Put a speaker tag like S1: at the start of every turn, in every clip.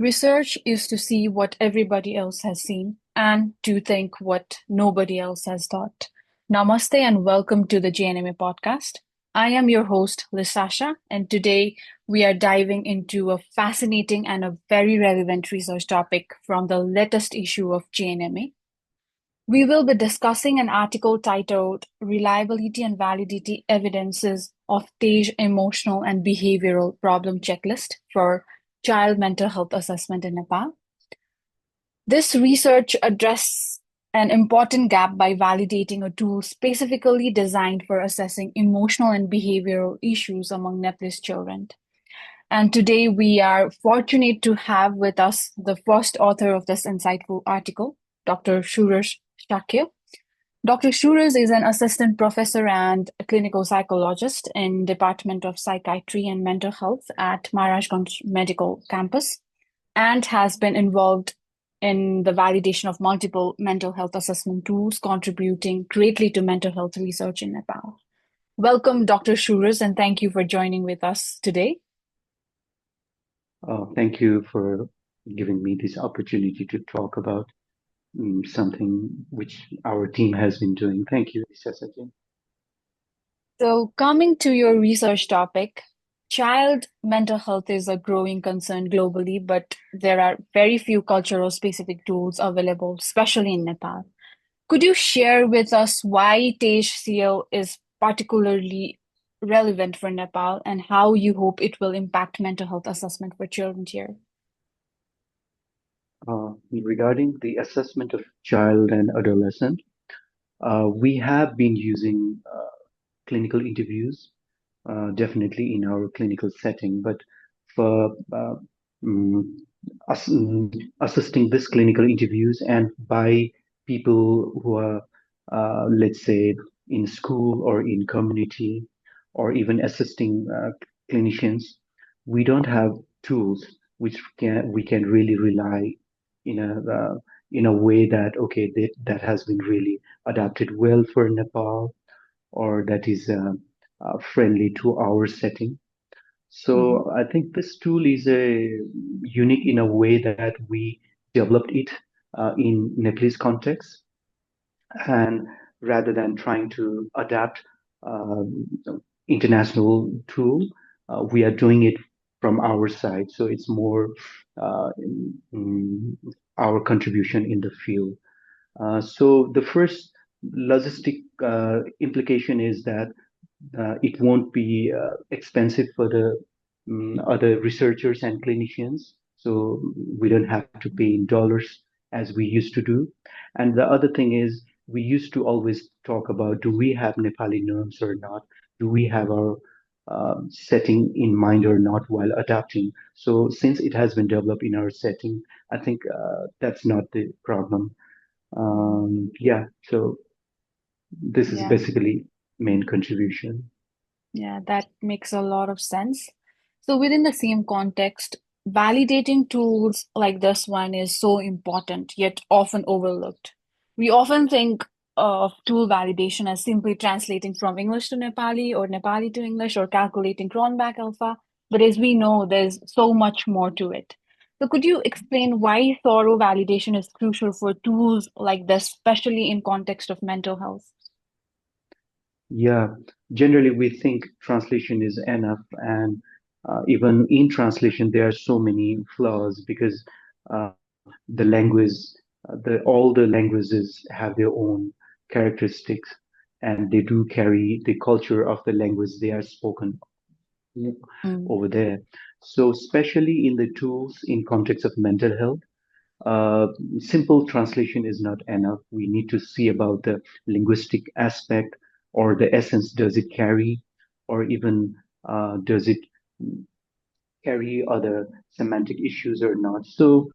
S1: Research is to see what everybody else has seen and to think what nobody else has thought. Namaste and welcome to the JNMA podcast. I am your host, Lisasha, and today we are diving into a fascinating and a very relevant research topic from the latest issue of JNMA. We will be discussing an article titled Reliability and Validity Evidences of TAGE Emotional and Behavioral Problem Checklist for Child Mental Health Assessment in Nepal. This research addresses an important gap by validating a tool specifically designed for assessing emotional and behavioral issues among Nepalese children. And today we are fortunate to have with us the first author of this insightful article, Dr. Suraj Shakya. Dr. Suraj is an assistant professor and a clinical psychologist in Department of Psychiatry and Mental Health at Maharajganj Medical Campus and has been involved in the validation of multiple mental health assessment tools, contributing greatly to mental health research in Nepal. Welcome, Dr. Suraj, and thank you for joining with us today.
S2: Thank you for giving me this opportunity to talk about something which our team has been doing. Thank you, Sasaji.
S1: So, coming to your research topic, child mental health is a growing concern globally, but there are very few cultural specific tools available, especially in Nepal. Could you share with us why TAGE-CL is particularly relevant for Nepal and how you hope it will impact mental health assessment for children here?
S2: Regarding the assessment of child and adolescent, we have been using clinical interviews, definitely in our clinical setting, but for mm, assisting this clinical interviews and by people who are, let's say, in school or in community, or even assisting clinicians, we don't have tools which we can really rely in a way that okay that has been really adapted well for Nepal or that is friendly to our setting.
S1: Mhm.
S2: So I think this tool is a unique in a way that we developed it in Nepalese context, and rather than trying to adapt um, international tool, we are doing it from our side. So it's more uh, mm, our contribution in the field. So the first logistic implication is that it won't be expensive for the other researchers and clinicians. So we don't have to pay in dollars as we used to do. And the other thing is, we used to always talk about, do we have Nepali norms or not? Do we have our setting in mind or not while adapting? So since it has been developed in our setting, I think that's not the problem. Yeah, so this is
S1: Yeah,
S2: basically main contribution.
S1: yeah, that makes a lot of sense. So within the same context, validating tools like this one is so important, yet often overlooked. We often think of tool validation as simply translating from English to Nepali or Nepali to English or calculating Cronbach alpha, but as we know, there's so much more to it. So could you explain why thorough validation is crucial for tools like this, especially in context of mental health?
S2: Yeah, generally we think translation is enough, and even in translation there are so many flaws because the language, all the languages have their own characteristics, and they do carry the culture of the language they are spoken
S1: Mm,
S2: over there. So, especially in the tools in context of mental health, uh, simple translation is not enough. We need to see about the linguistic aspect or the essence. Does it carry, or even does it carry other semantic issues or not? So,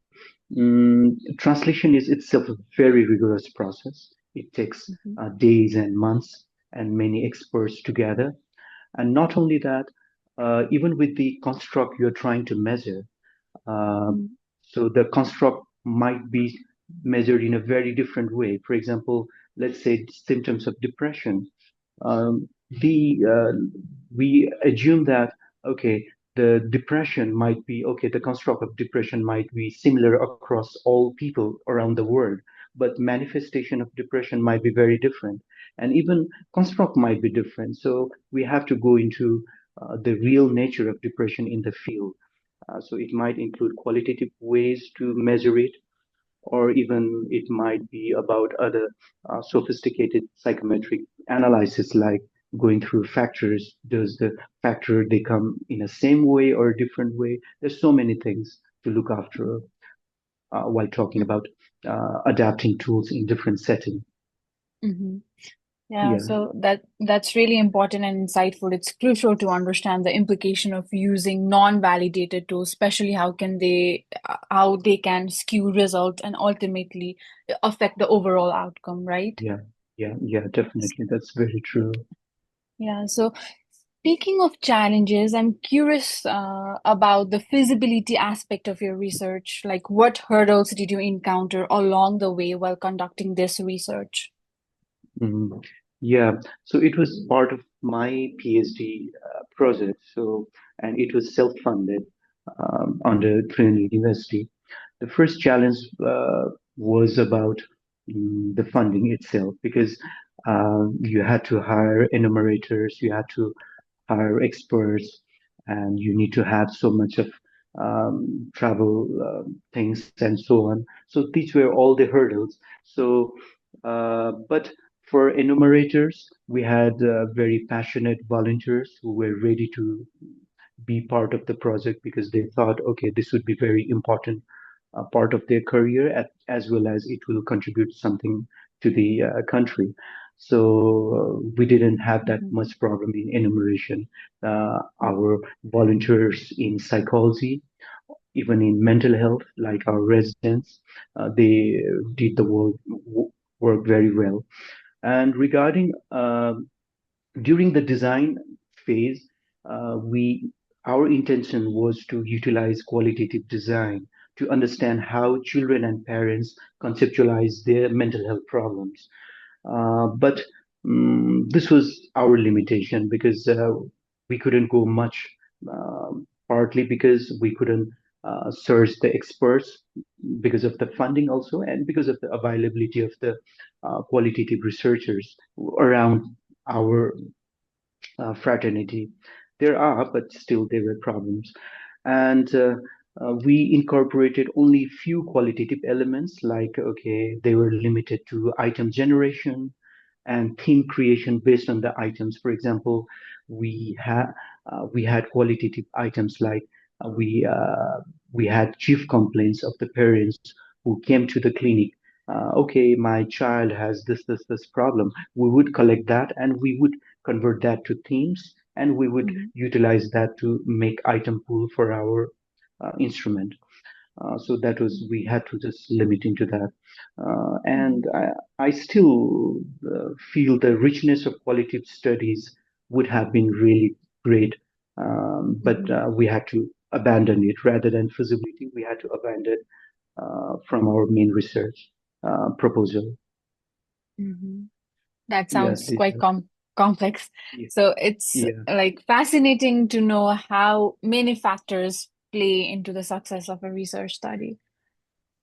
S2: translation is itself a very rigorous process. It takes
S1: mhm,
S2: days and months and many experts together. And not only that, even with the construct you're trying to measure, uh,
S1: mm,
S2: so the construct might be measured in a very different way. For example, let's say symptoms of depression. The We assume that okay, the depression might be okay, the construct of depression might be similar across all people around the world, but manifestation of depression might be very different, and even construct might be different. So we have to go into the real nature of depression in the field. So it might include qualitative ways to measure it, or even it might be about other sophisticated psychometric analysis, like going through factors. Does the factor they come in a same way or a different way? There's so many things to look after while talking about adapting tools in different settings.
S1: Mm-hmm. Yeah,
S2: Yeah,
S1: so that's really important and insightful. It's crucial to understand the implication of using non-validated tools, especially how they can skew results and ultimately affect the overall outcome, right?
S2: yeah, yeah, definitely. That's very true.
S1: Yeah, so speaking of challenges, I'm curious about the feasibility aspect of your research. Like, what hurdles did you encounter along the way while conducting this research?
S2: Mhm. Yeah, so it was part of my PhD project. So, and it was self-funded under Trinity University. The first challenge was about the funding itself, because you had to hire enumerators, you had to hire experts, and you need to have so much of travel things and so on. So these were all the hurdles. So, but for enumerators, we had very passionate volunteers who were ready to be part of the project because they thought, okay, this would be very important part of their career, as well as it will contribute something to the country. So we didn't have that
S1: Mhm,
S2: much problem in enumeration. Our volunteers in psychology, even in mental health, like our residents, they did the work very well. And regarding during the design phase, we our intention was to utilize qualitative design to understand how children and parents conceptualize their mental health problems. But this was our limitation because we couldn't go much, partly because we couldn't search the experts because of the funding also, and because of the availability of the qualitative researchers around our fraternity. There are, but still there were problems. And we incorporated only few qualitative elements, like, okay, they were limited to item generation and theme creation based on the items. For example, we had qualitative items like uh, we uh, we had chief complaints of the parents who came to the clinic. Okay, my child has this problem. We would collect that and we would convert that to themes, and we would
S1: mhm,
S2: utilize that to make item pool for our instrument. So that was, we had to just limit into that. And
S1: mhm,
S2: I still feel the richness of qualitative studies would have been really great, but
S1: mhm,
S2: we had to abandon it rather than feasibility. We had to abandon from our main research proposal.
S1: mhm. That
S2: Yeah,
S1: sounds
S2: these
S1: quite
S2: are,
S1: complex.
S2: yeah,
S1: So it's
S2: yeah,
S1: like fascinating to know how many factors play into the success of a research study.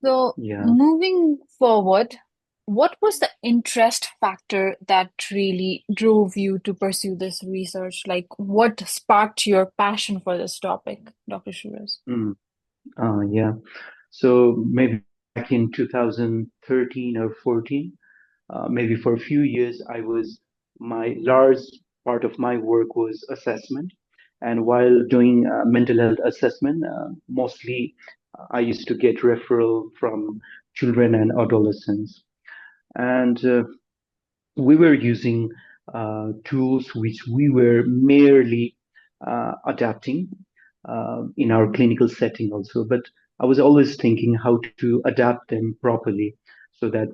S1: So
S2: yeah.
S1: moving forward, what was the interest factor that really drove you to pursue this research? Like what sparked your passion for this topic, Dr. Shiraz?
S2: Mm, yeah. So maybe back in 2013 or 14, maybe for a few years, my large part of my work was assessment. And while doing mental health assessment, mostly I used to get referral from children and adolescents. And we were using tools which we were merely adapting in our
S1: Mhm,
S2: clinical setting also. But I was always thinking how to adapt them properly so that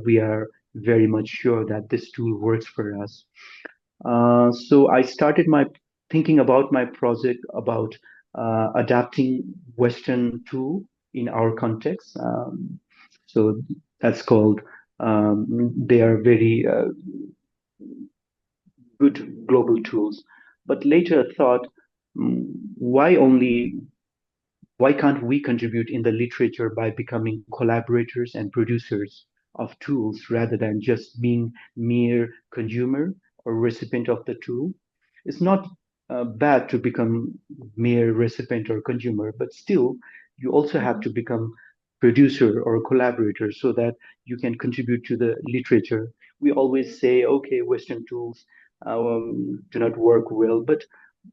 S2: we are very much sure that this tool works for us. So I started my thinking about my project about adapting Western tool in our context. So that's called, they are very good global tools. But later thought, why only why can't we contribute in the literature by becoming collaborators and producers of tools rather than just being mere consumer or recipient of the tool? It's not bad to become mere recipient or consumer, but still, you also have
S1: Mhm.
S2: to become producer or collaborator so that you can contribute to the literature. We always say, okay, Western tools do not work well, but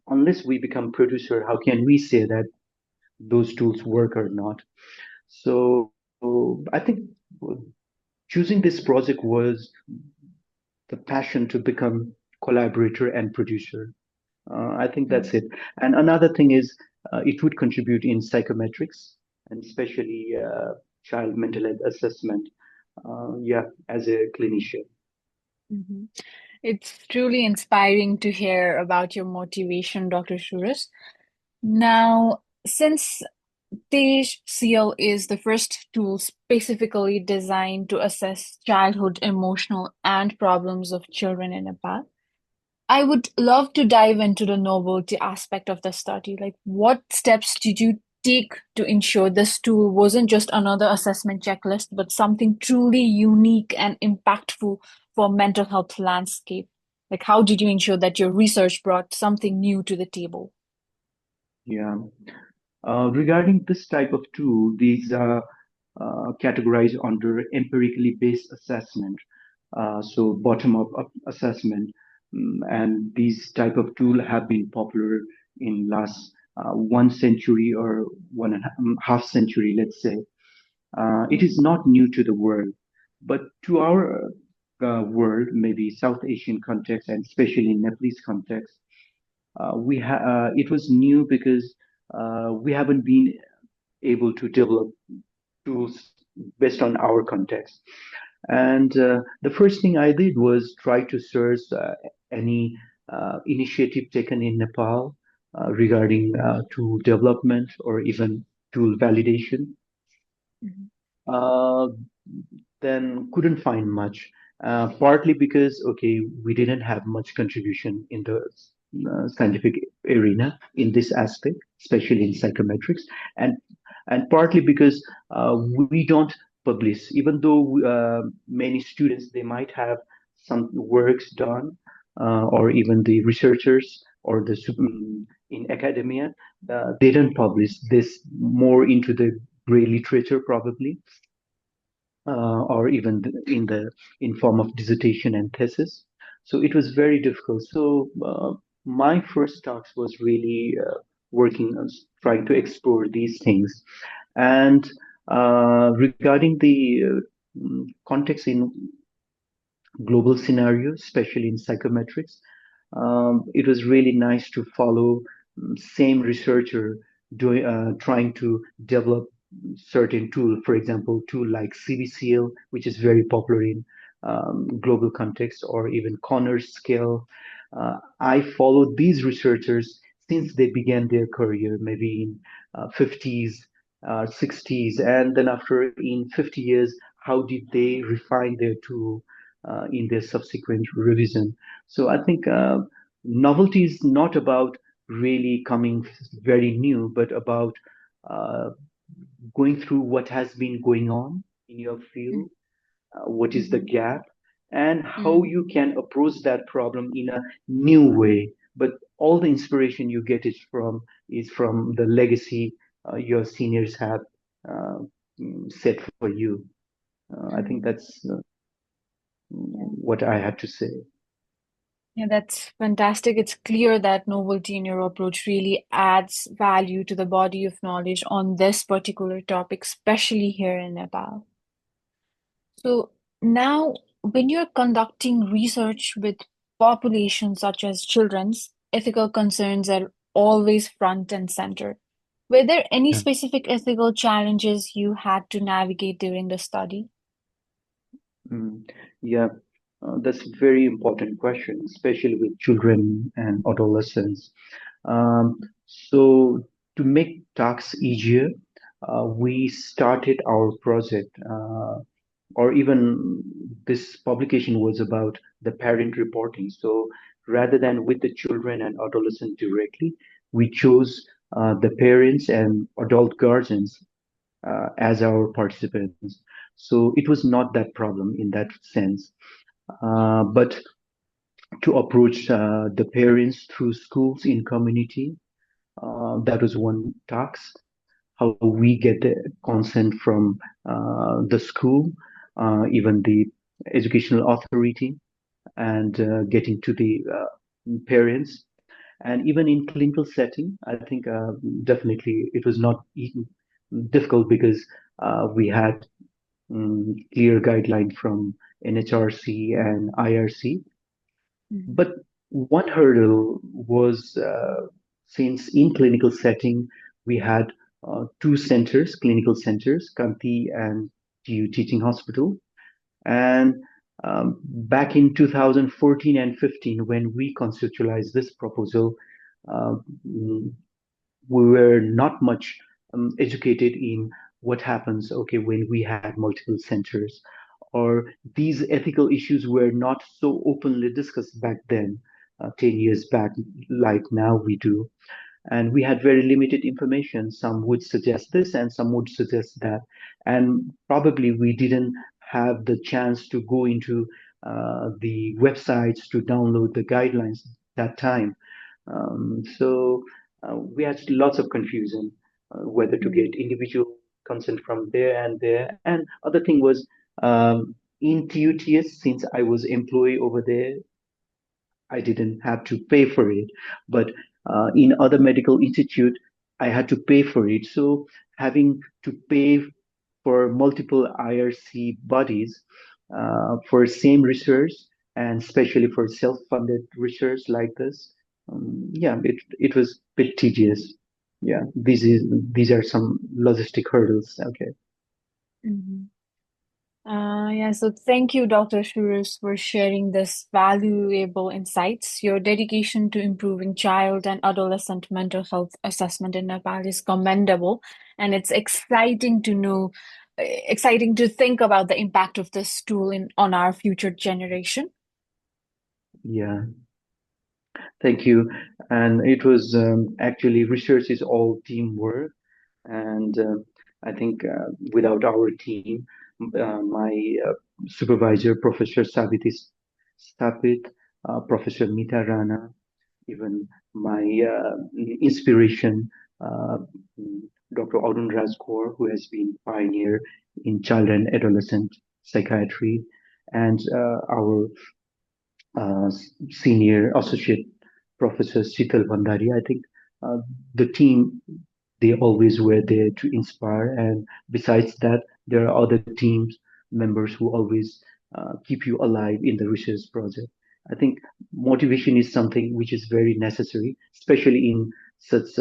S2: unless we become producer, how can we say that those tools work or not? So I think choosing this project was the passion to become collaborator and producer. I think that's
S1: Mm.
S2: it. And another thing is it would contribute in psychometrics and especially child mental health assessment. Yeah, as a clinician.
S1: Mhm. It's truly inspiring to hear about your motivation, Dr. Shuras. Now, since Tej Seal is the first tool specifically designed to assess childhood emotional and problems of children in Nepal, I would love to dive into the novelty aspect of the study. Like, what steps did you take to ensure this tool wasn't just another assessment checklist, but something truly unique and impactful for mental health landscape? Like, how did you ensure that your research brought something new to the table?
S2: Yeah. Regarding this type of tool, these are categorized under empirically based assessment, so bottom-up assessment, and these type of tool have been popular in last 1 century or one and a half century, let's say. It is
S1: Mhm,
S2: not new to the world, but to our world, maybe South Asian context and especially in Nepalese context, it was new because we haven't been able to develop tools based on our context. And the first thing I did was try to search any initiative taken in Nepal regarding tool development or even tool validation.
S1: mhm,
S2: Uh, then couldn't find much. Partly because, okay, we didn't have much contribution in the scientific arena in this aspect, especially in psychometrics, and partly because we don't publish, even though many students they might have some works done, or even the researchers or the in academia, they don't publish this more into the gray literature probably or even in form of dissertation and thesis. So it was very difficult. So my first talks was really working on trying to explore these things. And regarding the context in global scenarios, especially in psychometrics, it was really nice to follow same researcher doing trying to develop certain tool. For example, tool like CBCL, which is very popular in global context, or even Connors scale. I followed these researchers since they began their career, maybe in 50s, 60s, and then after in 50 years, how did they refine their tool in their subsequent revision? So I think novelty is not about really coming very new, but about uh, going through what has been going on in your field, what is the
S1: mhm,
S2: gap, and how
S1: mhm,
S2: you can approach that problem in a new way. But all the inspiration you get is from the legacy your seniors have uh, set for you. I think
S1: mhm.
S2: that's
S1: Yeah.
S2: what I had to say.
S1: Yeah, that's fantastic. It's clear that novelty in your approach really adds value to the body of knowledge on this particular topic, especially here in Nepal. So now, when you're conducting research with populations such as children's, ethical concerns are always front and center. Were there any
S2: Yeah.
S1: specific ethical challenges you had to navigate during the study?
S2: Mm, yeah, that's a very important question, especially with children and adolescents. Um, so, to make tasks easier, we started our project, or even this publication was about the parent reporting. So, rather than with the children and adolescents directly, we chose the parents and adult guardians as our participants. So it was not that problem in that sense. But to approach the parents through schools in community, that was one task. How we get the consent from the school, even the educational authority, and getting to the parents. And even in clinical setting, I think definitely it was not even difficult because we had clear guideline from NHRC and IRC.
S1: Mhm.
S2: But one hurdle was since in clinical setting we had two centers, clinical centers, Kanti and TU Teaching Hospital. And back in 2014 and 15, when we conceptualized this proposal, uh, mm, we were not much educated in what happens, okay, when we had multiple centers, or these ethical issues were not so openly discussed back then, 10 years back, like now we do. And we had very limited information. Some would suggest this and some would suggest that. And probably we didn't have the chance to go into the websites to download the guidelines that time. So we had lots of confusion whether to get
S1: Mhm.
S2: individual consent from there and there. And other thing was in TUTS, since I was employee over there, I didn't have to pay for it. But in other medical institute, I had to pay for it. So having to pay for multiple IRC bodies for same research and especially for self-funded research like this, yeah, it was a bit tedious. Yeah, these are some logistic hurdles. Okay.
S1: Mhm. Yeah, so thank you, Dr. Shurus, for sharing this valuable insights. Your dedication to improving child and adolescent mental health assessment in Nepal is commendable, and it's exciting to think about the impact of this tool on our future generation.
S2: Yeah. Thank you. And it was actually research is all teamwork. And I think without our team, my supervisor, Professor Stapit, Professor Mita Rana, even my inspiration, uh, Dr. Arun Rajkor, who has been pioneer in child and adolescent psychiatry, and our uh, senior associate professor Sital Bandari. I think uh, the team, they always were there to inspire. And besides that, there are other teams members who always keep you alive in the research project. I think motivation is something which is very necessary, especially in such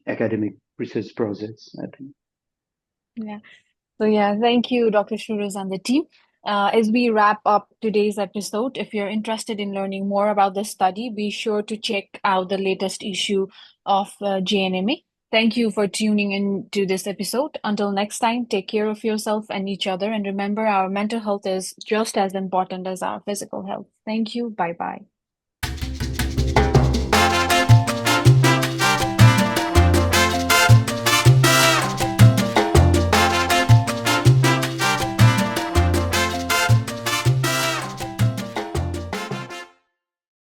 S2: academic research projects, I think.
S1: Yeah. So yeah, thank you, Dr. Shurus and the team. As we wrap up today's episode, if you're interested in learning more about this study, be sure to check out the latest issue of JNMA. Thank you for tuning in to this episode. Until next time, take care of yourself and each other, and remember our mental health is just as important as our physical health. Thank you. Bye bye.